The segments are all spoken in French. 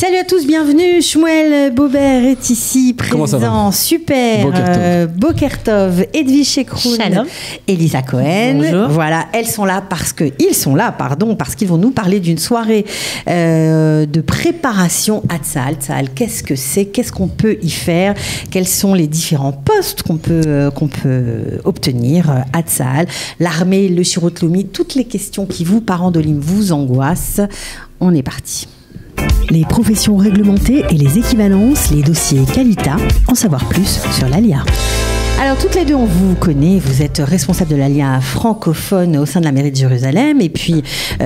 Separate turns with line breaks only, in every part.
Salut à tous, bienvenue. Shmuel Bober est ici, présent. Super. Boker Tov, Edwige Shekroun, Elisa Cohen.
Bonjour.
Voilà, ils sont là parce qu'ils vont nous parler d'une soirée de préparation à Tzahal. Tzahal, qu'est-ce que c'est? Qu'est-ce qu'on peut y faire? Quels sont les différents postes qu'on peut obtenir à Tzahal? L'armée, le Shirut Leumi, toutes les questions qui vous, parents d'Olim, vous angoissent. On est parti. Les professions réglementées et les équivalences, les dossiers Kalita, en savoir plus sur l'ALIA. Alors toutes les deux, on vous connaît, vous êtes responsable de l'ALIA francophone au sein de la mairie de Jérusalem, et puis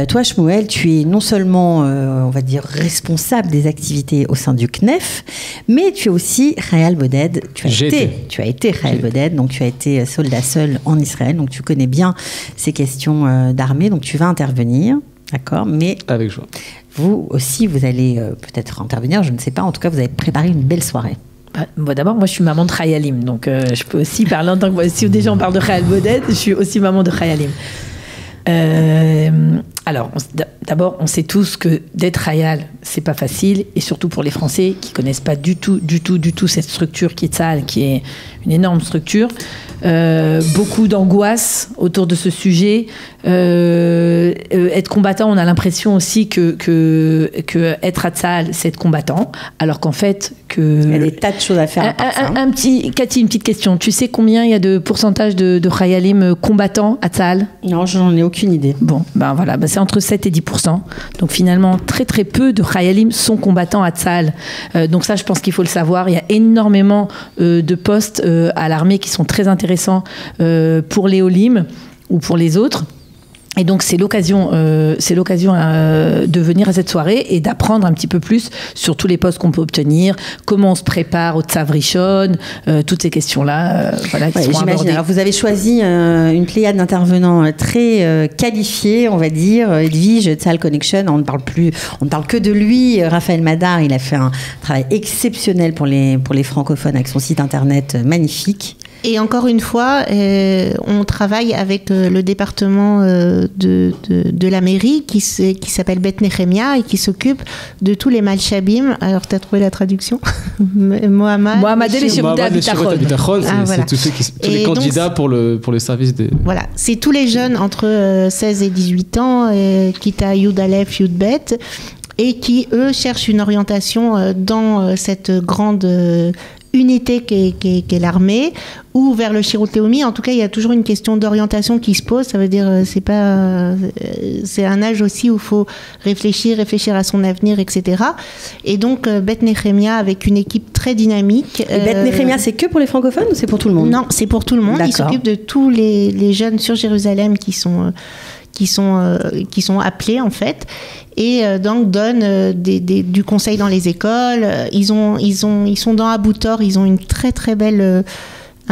toi Shmuel, tu es non seulement, on va dire, responsable des activités au sein du CNEF, mais tu es aussi Chayal Boded, tu as été Chayal Boded, donc tu as été soldat seul en Israël, donc tu connais bien ces questions d'armée, donc tu vas intervenir. D'accord, mais
avec joie.
Vous aussi, vous allez peut-être intervenir, je ne sais pas. En tout cas, vous avez préparé une belle soirée.
Bon, d'abord, moi, je suis maman de Chayalim, donc je peux aussi parler en tant que... Si déjà on parle de Chayal Boded, je suis aussi maman de Chayalim. Alors, d'abord, on sait tous que d'être Chayal, c'est pas facile, et surtout pour les Français qui connaissent pas du tout cette structure qui est Tzahal, qui est une énorme structure. Beaucoup d'angoisse autour de ce sujet. Être combattant, on a l'impression aussi que être à Tzahal, c'est être combattant, alors qu'en fait
il y a des tas de choses à faire.
Cathy, une petite question. Tu sais combien il y a de pourcentage de Chayalim combattants à Tzahal?
Non, je n'en ai aucune idée.
Bon, ben voilà, c'est entre 7 et 10%. Donc finalement, très très peu de Chayalim sont combattants à Tzahal. Donc ça, je pense qu'il faut le savoir. Il y a énormément de postes à l'armée qui sont très intéressants pour les Olim ou pour les autres. Et donc c'est l'occasion de venir à cette soirée et d'apprendre un petit peu plus sur tous les postes qu'on peut obtenir, comment on se prépare au Tzav Rishon, toutes ces questions-là, voilà, qui seront abordées.
Alors vous avez choisi une pléiade d'intervenants très qualifiés, on va dire. Edwige, Tzahal Connection, on ne parle que de lui. Raphaël Madar, il a fait un travail exceptionnel pour les francophones avec son site internet magnifique.
Et encore une fois, on travaille avec le département de la mairie qui s'appelle Bet Nechemia et qui s'occupe de tous les malchabim. Alors, tu as trouvé la traduction?
Mohamed et Shirut
Habitachon, c'est tous les candidats pour le service des...
Voilà, c'est tous les jeunes entre 16 et 18 ans, Kita Yud Aleph, Yud Bet, et qui, eux, cherchent une orientation dans cette grande... unité qu'est l'armée, ou vers le Shirut Leumi. En tout cas, il y a toujours une question d'orientation qui se pose. Ça veut dire, c'est un âge aussi où il faut réfléchir à son avenir, etc. Et donc, Bet Nechemia, avec une équipe très dynamique.
Et Bet Nechemia, c'est que pour les francophones ou c'est pour tout le monde?
Non, c'est pour tout le monde. D'accord. Il s'occupe de tous les jeunes sur Jérusalem qui sont appelés, en fait, et donc donnent du conseil dans les écoles. Ils sont dans Abou Tor, ils ont un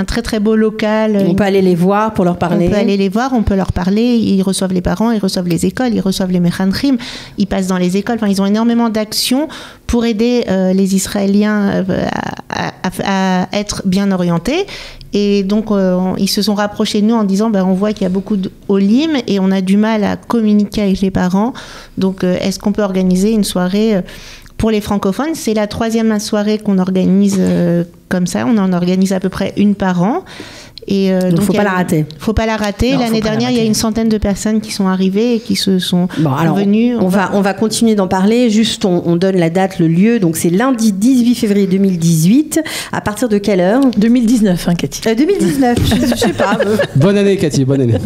très très beau local.
On peut aller les voir pour leur parler.
On peut aller les voir, on peut leur parler. Ils reçoivent les parents, ils reçoivent les écoles, ils reçoivent les mechanchim, ils passent dans les écoles. Enfin, ils ont énormément d'actions pour aider les Israéliens à être bien orientés. Et donc, ils se sont rapprochés de nous en disant, on voit qu'il y a beaucoup d'Olim et on a du mal à communiquer avec les parents. Donc, est-ce qu'on peut organiser une soirée pour les francophones? C'est la 3e soirée qu'on organise comme ça. On en organise à peu près une par an. Et
donc faut pas la rater.
Faut pas la rater. L'année dernière, il y a une centaine de personnes qui sont arrivées et qui se sont venues.
On va continuer d'en parler. Juste, on donne la date, le lieu. Donc c'est lundi 18 février 2018. À partir de quelle heure?
2019, Cathy.
2019. Je sais pas.
Bonne année, Cathy. Bonne année.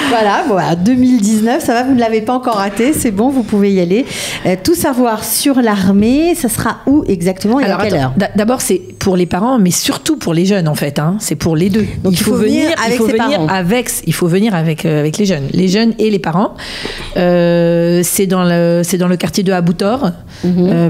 Voilà, 2019, ça va, vous ne l'avez pas encore raté, c'est bon, vous pouvez y aller. Tout savoir sur l'armée, ça sera où exactement et à quelle heure?
D'abord, c'est pour les parents, mais surtout pour les jeunes, en fait. C'est pour les deux. Donc, il faut venir avec ses parents. Il faut venir avec les jeunes et les parents. C'est dans le quartier de Abou Tor,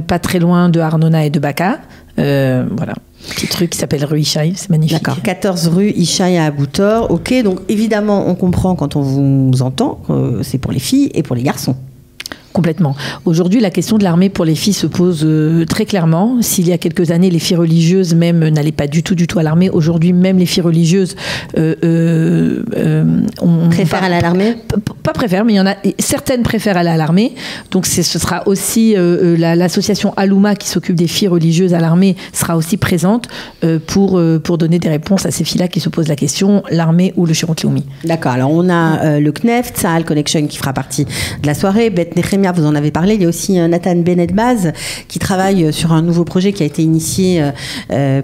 pas très loin de Arnona et de Baka. Voilà. Petit truc qui s'appelle rue Ishaï, c'est magnifique.
D'accord, 14 rue Ishaï à Abou Tor. Ok, donc évidemment, on comprend quand on vous entend que c'est pour les filles et pour les garçons.
Complètement. Aujourd'hui, la question de l'armée pour les filles se pose très clairement. S'il y a quelques années, les filles religieuses même n'allaient pas du tout à l'armée, aujourd'hui, même les filles religieuses
préfèrent aller à l'armée.
Pas préfèrent, mais il y en a certaines préfèrent aller à l'armée. Donc ce sera aussi l'association Alouma qui s'occupe des filles religieuses à l'armée sera aussi présente pour donner des réponses à ces filles-là qui se posent la question, l'armée ou le Shirut Leumi.
D'accord. Alors on a le CNEF, Tzahal Connection qui fera partie de la soirée. Beth Nehemia, vous en avez parlé. Il y a aussi Nathan Bennett-Baz qui travaille sur un nouveau projet qui a été initié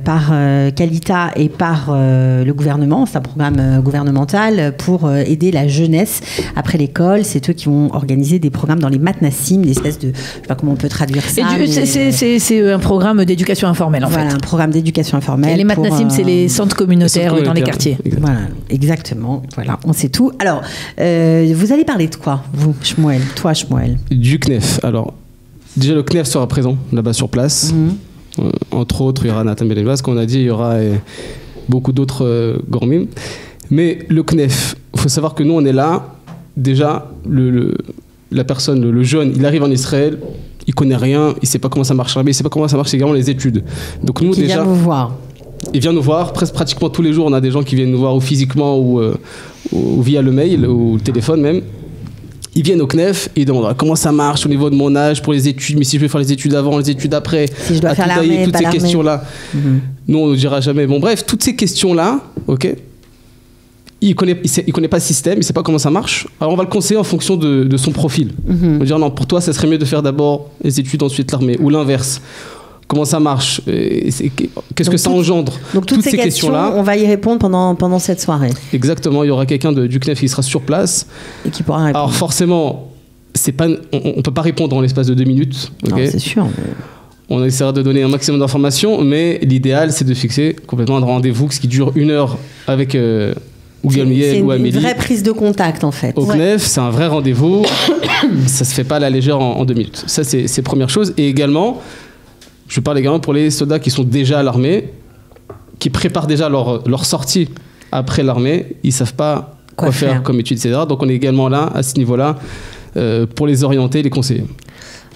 par Kalita et par le gouvernement. C'est un programme gouvernemental pour aider la jeunesse après l'école. C'est eux qui vont organiser des programmes dans les matnassim, des espèces de... Je sais pas comment on peut traduire ça.
C'est un programme d'éducation informelle en fait.
Voilà, un programme d'éducation informelle.
Et les matnassim, c'est les centres communautaires dans les quartiers.
Voilà, exactement. Voilà, on sait tout. Alors, vous allez parler de quoi, vous, Shmuel? Toi, Shmuel?
Du CNEF. Alors, déjà, le CNEF sera présent là-bas sur place. Entre autres, il y aura Nathan Bennett-Baz, comme on a dit, il y aura beaucoup d'autres grands mimes. Mais le CNEF, il faut savoir que nous, on est là. Déjà, la personne, le jeune, il arrive en Israël, il connaît rien, il sait pas comment ça marche, mais il sait pas comment ça marche également les études. Donc nous, déjà,
vient vous voir.
Il vient nous voir pratiquement tous les jours. On a des gens qui viennent nous voir ou physiquement ou via le mail ou le téléphone même. Ils viennent au CNEF et ils demandent comment ça marche au niveau de mon âge pour les études, mais si je vais faire les études avant, les études après,
si je dois faire l'armée,
toutes ces questions-là. Nous, on ne dira jamais. Bon, bref, toutes ces questions-là, ok. Il connaît pas le système, il sait pas comment ça marche. Alors on va le conseiller en fonction de son profil. On va dire non, pour toi, ça serait mieux de faire d'abord les études, ensuite l'armée, ou l'inverse. Comment ça marche? Qu'est-ce que ça engendre?
Donc toutes ces questions-là, on va y répondre pendant cette soirée.
Exactement, il y aura quelqu'un du CNEF qui sera sur place.
Et qui pourra répondre.
Alors forcément, on ne peut pas répondre en l'espace de 2 minutes. Okay,
non, c'est sûr.
On essaiera de donner un maximum d'informations, mais l'idéal, c'est de fixer complètement un rendez-vous qui dure 1 heure avec...
C'est une vraie prise de contact en fait.
Au CNEF, c'est un vrai rendez-vous. Ça se fait pas à la légère en 2 minutes. Ça, c'est première chose. Et également, je parle également pour les soldats qui sont déjà à l'armée, qui préparent déjà leur sortie après l'armée. Ils savent pas quoi faire comme études, etc. Donc on est également là, à ce niveau-là, pour les orienter, les conseiller.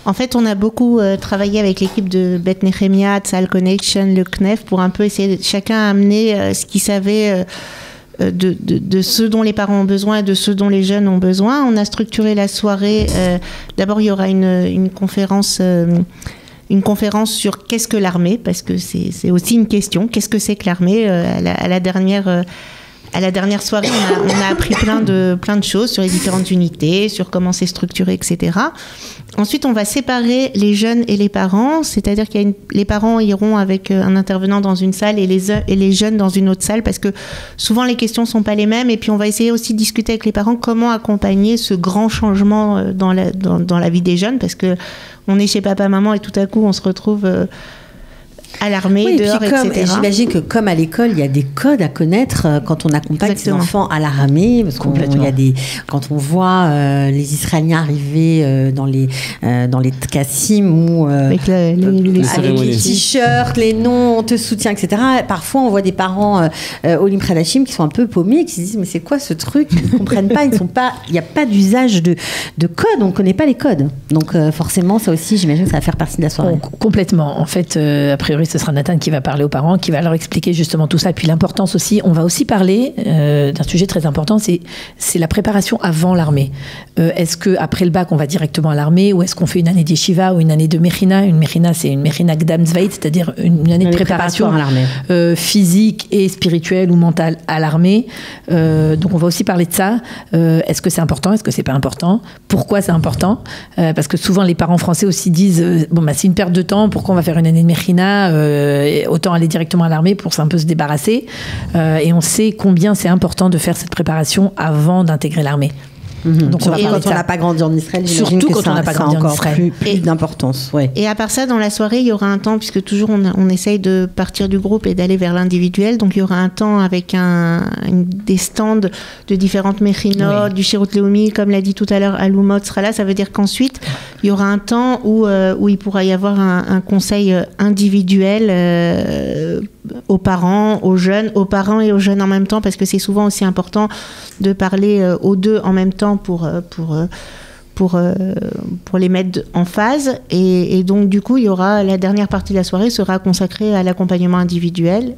En fait, on a beaucoup travaillé avec l'équipe de Beth Nehemia, Tzahal Connection, le CNEF, pour un peu essayer chacun amener ce qu'il savait... De ce dont les parents ont besoin et de ce dont les jeunes ont besoin. On a structuré la soirée. D'abord, il y aura une conférence sur qu'est-ce que l'armée, parce que c'est aussi une question. Qu'est-ce que c'est que l'armée? À la dernière soirée, on a appris plein de choses sur les différentes unités, sur comment c'est structuré, etc. Ensuite, on va séparer les jeunes et les parents, c'est-à-dire que les parents iront avec un intervenant dans une salle et les jeunes dans une autre salle, parce que souvent les questions ne sont pas les mêmes. Et puis on va essayer aussi de discuter avec les parents comment accompagner ce grand changement dans la vie des jeunes, parce que on est chez papa-maman et tout à coup on se retrouve... à l'armée, dehors, etc.
J'imagine que comme à l'école, il y a des codes à connaître quand on accompagne ses enfants à l'armée, parce quand on voit les Israéliens arriver dans les tkassim ou avec les t-shirts, les noms, on te soutient, etc. Parfois, on voit des parents Olim Khadashim qui sont un peu paumés, qui se disent mais c'est quoi ce truc? Ils ne comprennent pas, il n'y a pas d'usage de code, on ne connaît pas les codes. Donc forcément, ça aussi, j'imagine que ça va faire partie de la soirée.
Complètement. En fait, a priori, ce sera Nathan qui va parler aux parents, qui va leur expliquer justement tout ça. Et puis l'importance aussi, on va aussi parler d'un sujet très important, c'est la préparation avant l'armée. Est-ce qu'après le bac, on va directement à l'armée, ou est-ce qu'on fait une année d'yeshiva ou une année de mechina? Une mechina, c'est une mechina gdam tzvaït, c'est-à-dire une année de préparation
à l'armée.
Physique et spirituelle ou mentale à l'armée. Donc on va aussi parler de ça. Est-ce que c'est important? Est-ce que c'est pas important? Pourquoi c'est important? Parce que souvent les parents français aussi disent c'est une perte de temps, pourquoi on va faire une année de mechina? Autant aller directement à l'armée pour un peu se débarrasser. Et on sait combien c'est important de faire cette préparation avant d'intégrer l'armée.
Donc quand on n'a pas grandi en Israël,
surtout quand on n'a pas grandi en Israël,
plus d'importance. Ouais.
Et à part ça, dans la soirée, il y aura un temps, puisque toujours on essaye de partir du groupe et d'aller vers l'individuel, donc il y aura un temps avec des stands de différentes méchinot, du Shirut Leumi, comme l'a dit tout à l'heure, Alumot sera là. Ça veut dire qu'ensuite, il y aura un temps où il pourra y avoir un conseil individuel aux parents, aux parents et aux jeunes en même temps, parce que c'est souvent aussi important de parler aux deux en même temps pour pour les mettre en phase. Et donc, du coup, il y aura la dernière partie de la soirée sera consacrée à l'accompagnement individuel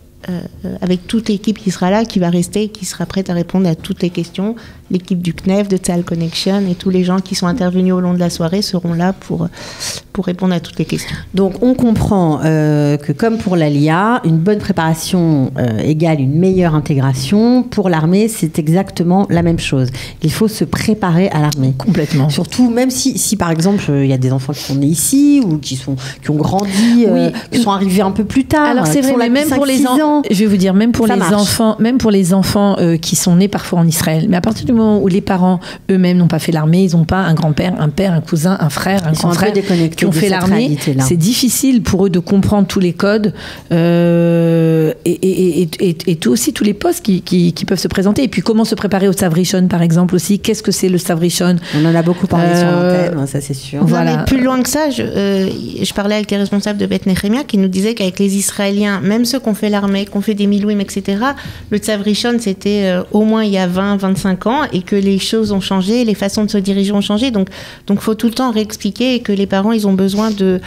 avec toute l'équipe qui sera là, qui va rester, qui sera prête à répondre à toutes les questions. L'équipe du CNEF, de Tzahal Connection et tous les gens qui sont intervenus au long de la soirée seront là pour répondre à toutes les questions.
Donc on comprend que comme pour l'ALIA, une bonne préparation égale une meilleure intégration. Pour l'armée, c'est exactement la même chose. Il faut se préparer à l'armée.
Complètement.
Surtout, même si par exemple, il y a des enfants qui sont nés ici ou qui ont grandi, qui sont arrivés un peu plus tard.
Alors c'est vrai, mais même pour les enfants, je vais vous dire, même pour les enfants qui sont nés parfois en Israël, mais à partir du moment où les parents eux-mêmes n'ont pas fait l'armée, ils n'ont pas un grand-père, un père, un cousin, un frère, un grand frère qui ont fait l'armée, c'est difficile pour eux de comprendre tous les codes et aussi tous les postes qui peuvent se présenter. Et puis comment se préparer au Tzav Rishon par exemple aussi. Qu'est-ce que c'est le Tzav Rishon?
On en a beaucoup parlé sur l'antenne, ça c'est sûr.
Voilà. Mais plus loin que ça, je parlais avec les responsables de Beth Nehemia qui nous disaient qu'avec les Israéliens, même ceux qui ont fait l'armée, qui ont fait des milouim, etc., le Tzav Rishon c'était au moins il y a 20-25 ans et que les choses ont changé, les façons de se diriger ont changé. Donc faut tout le temps réexpliquer et que les parents, ils ont besoin de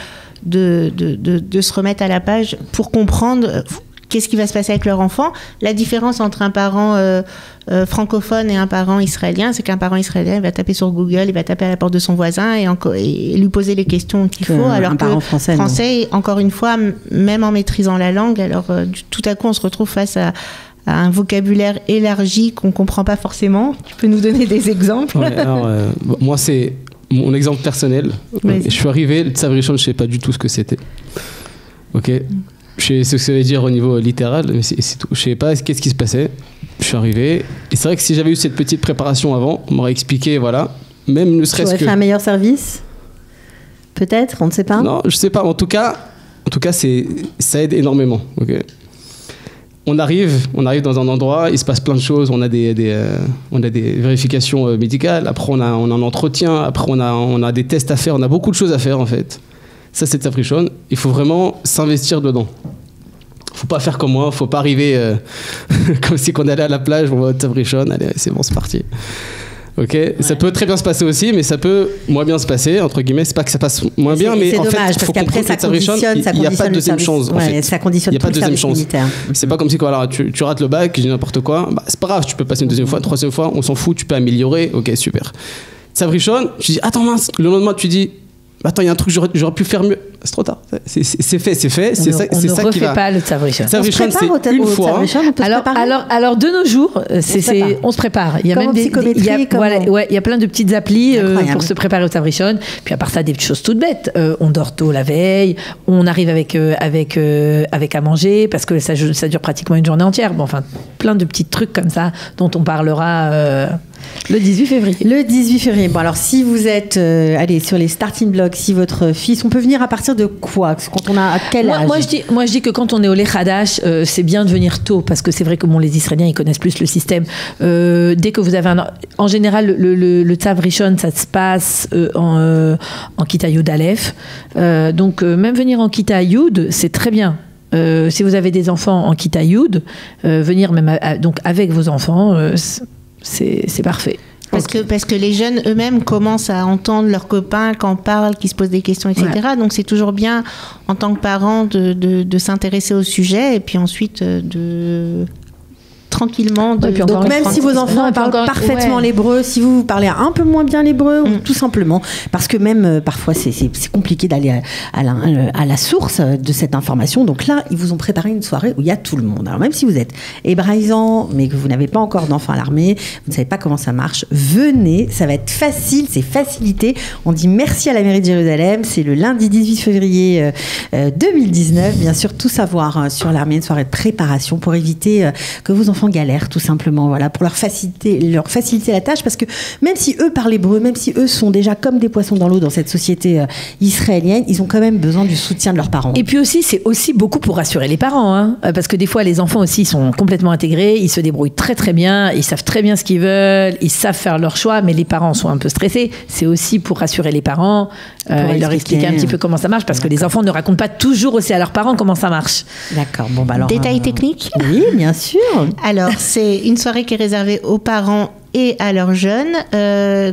se remettre à la page pour comprendre qu'est-ce qui va se passer avec leur enfant. La différence entre un parent francophone et un parent israélien, c'est qu'un parent israélien, il va taper sur Google, il va taper à la porte de son voisin et lui poser les questions qu'il faut, alors que le français, encore une fois, même en maîtrisant la langue, alors tout à coup, on se retrouve face à un vocabulaire élargi qu'on ne comprend pas forcément. Tu peux nous donner des exemples?
Alors, moi, c'est mon exemple personnel. Je suis arrivé, le Tzav Rishon, je ne savais pas du tout ce que c'était. Ok. Je sais ce que ça veut dire au niveau littéral, mais c'est tout. Je ne savais pas qu'est-ce qui se passait. Je suis arrivé. Et c'est vrai que si j'avais eu cette petite préparation avant, on m'aurait expliqué, voilà. Même ne serait-ce que...
Tu aurais fait un meilleur service? Peut-être, on ne sait pas.
Non, je ne sais pas. En tout cas ça aide énormément. Ok. On arrive dans un endroit, il se passe plein de choses, on a des vérifications médicales, après on a un entretien, après on a des tests à faire, on a beaucoup de choses à faire en fait. Ça c'est Tzav Rishon, il faut vraiment s'investir dedans. Faut pas faire comme moi, faut pas arriver comme si on allait à la plage, on va au Tzav Rishon, allez c'est bon c'est parti. Ok, ouais. Ça peut très bien se passer aussi, mais ça peut moins bien se passer, entre guillemets. C'est pas que ça passe moins bien, mais en fait, il faut comprendre que Tzav Rishon, il n'y a pas de deuxième chance. En fait.
Ça conditionne
il n'y a pas de deuxième chance.
Militaire.
C'est pas comme si voilà, tu rates le bac, je dis n'importe quoi, bah, c'est pas grave, tu peux passer une deuxième fois, une troisième fois, on s'en fout, tu peux améliorer, ok, super. Tzav Rishon, tu dis, attends mince, le lendemain tu dis, attends, il y a un truc, j'aurais pu faire mieux. C'est trop tard. C'est fait. C'est ça qui va.
On ne refait pas le Tzav Rishon.
Tzav Rishon, c'est une fois.
Alors, de nos jours, on se prépare. Il y a même il y a plein de petites applis pour se préparer au Tzav Rishon. Puis à part ça, des choses toutes bêtes. On dort tôt la veille. On arrive avec à manger parce que ça dure pratiquement une journée entière. Bon, enfin, plein de petits trucs comme ça dont on parlera. Le 18 février.
Le 18 février. Bon, alors si vous êtes sur les starting blocks, si votre fils, on peut venir à partir de quoi? Quand on a à quel âge?
Moi, je dis que quand on est au Lech Hadash, c'est bien de venir tôt parce que c'est vrai que les Israéliens, ils connaissent plus le système. Dès que vous avez en général, le Tzav Rishon, ça se passe en Kita Yud Aleph. Donc, même venir en Kita Yud, c'est très bien. Si vous avez des enfants en Kita Yud, venir même donc avec vos enfants, c'est parfait.
Parce que les jeunes eux-mêmes commencent à entendre leurs copains quand parlent, qui se posent des questions, etc. Ouais. Donc c'est toujours bien, en tant que parent, de s'intéresser au sujet et puis ensuite tranquillement.
Donc même si vos enfants parlent parfaitement l'hébreu, si vous parlez un peu moins bien l'hébreu, ou tout simplement, parce que même parfois c'est compliqué d'aller à la source de cette information. Donc là, ils vous ont préparé une soirée où il y a tout le monde. Alors même si vous êtes hébraïsant, mais que vous n'avez pas encore d'enfant à l'armée, vous ne savez pas comment ça marche, venez, ça va être facile, c'est facilité. On dit merci à la mairie de Jérusalem. C'est le lundi 18 février 2019. Bien sûr, tout savoir sur l'armée, une soirée de préparation pour éviter que vos enfants galèrent tout simplement, voilà, pour leur faciliter la tâche, parce que même si eux parlent hébreu, même si eux sont déjà comme des poissons dans l'eau dans cette société israélienne, ils ont quand même besoin du soutien de leurs parents.
Et puis aussi, c'est aussi beaucoup pour rassurer les parents, hein, parce que des fois, les enfants aussi sont complètement intégrés, ils se débrouillent très très bien, ils savent très bien ce qu'ils veulent, ils savent faire leur choix, mais les parents sont un peu stressés. C'est aussi pour rassurer les parents, leur expliquer un petit peu comment ça marche, parce que les enfants ne racontent pas toujours aussi à leurs parents comment ça marche.
D'accord. Bon, bah alors,
détail technique.
Oui, bien sûr.
Alors, c'est une soirée qui est réservée aux parents et à leurs jeunes,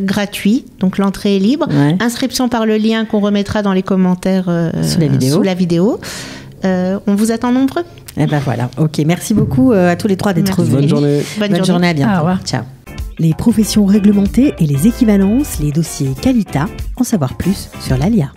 gratuit, donc l'entrée est libre.
Ouais.
Inscription par le lien qu'on remettra dans les commentaires sous la vidéo. On vous attend nombreux.
Eh ben voilà, ok. Merci beaucoup à tous les trois d'être
Merci.
venus.
Bonne journée.
Bonne journée, à bientôt.
Au revoir.
Ciao. Les professions réglementées et les équivalences, les dossiers Qualita, en savoir plus sur l'ALIA.